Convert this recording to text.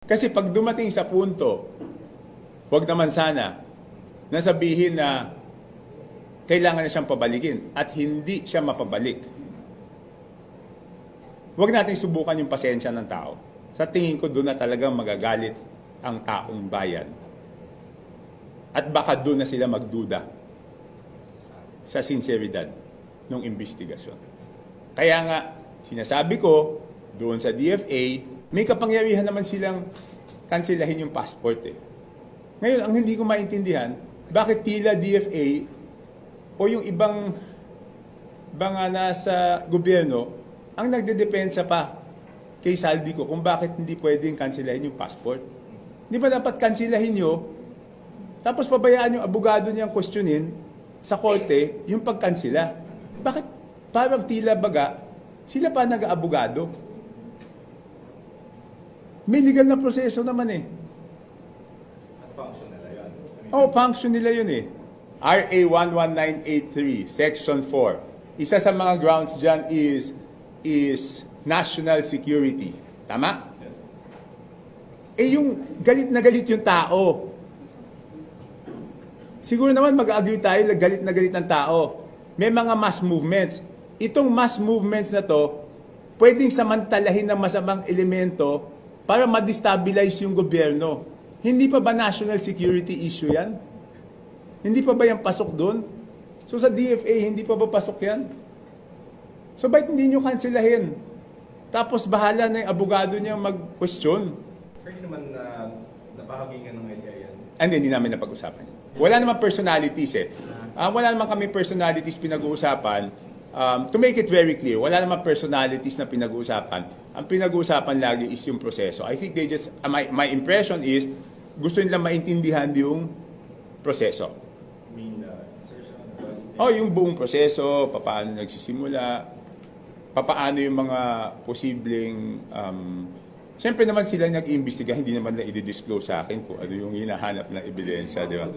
Kasi pag dumating sa punto, wag naman sana, nasabihin na kailangan na siyang pabalikin at hindi siya mapabalik. Huwag natin subukan yung pasensya ng tao. Sa tingin ko, doon na talagang magagalit ang taong bayan. At baka doon na sila magduda sa sinseridad ng investigasyon. Kaya nga, sinasabi ko, doon sa DFA, may kapangyarihan naman silang kanselahin yung passport eh. Ngayon, ang hindi ko maintindihan, bakit tila DFA o yung ibang mga nasa gobyerno ang nagdedepensa pa kay Saldico kung bakit hindi pwedeng kanselahin yung passport. Di ba dapat kanselahin nyo, tapos pabayaan yung abogado niyang questionin sa korte yung pagkansela. Bakit parang tila baga, sila pa nag-aabogado? May legal na proseso naman eh. At function nila yun. Function nila yun eh. RA 11983, Section 4. Isa sa mga grounds dyan is national security. Tama? Yes. Eh yung galit na galit yung tao. Siguro naman mag-agree tayo na galit ng tao. May mga mass movements. Itong mass movements na to, pwedeng samantalahin ng masamang elemento para ma-destabilize yung gobyerno. Hindi pa ba national security issue yan? Hindi pa ba yan pasok doon? So sa DFA, hindi pa ba pasok yan? So bakit hindi nyo kanselahin? Tapos bahala na yung abogado niya mag-question. Pero naman napahagingan ng ICI yan. Hindi namin napag-usapan. Wala naman personalities eh. Wala naman kami personalities pinag-uusapan. To make it very clear, wala naman personalities na pinag-uusapan. Ang pinag-uusapan lagi is yung proseso. I think they just, my impression is, gusto nila maintindihan yung proseso. Yung buong proseso, paano nagsisimula, paano yung mga posibleng, siyempre naman sila nag-iimbestiga, hindi naman na i-disclose sa akin kung ano yung hinahanap na ebidensya, di ba?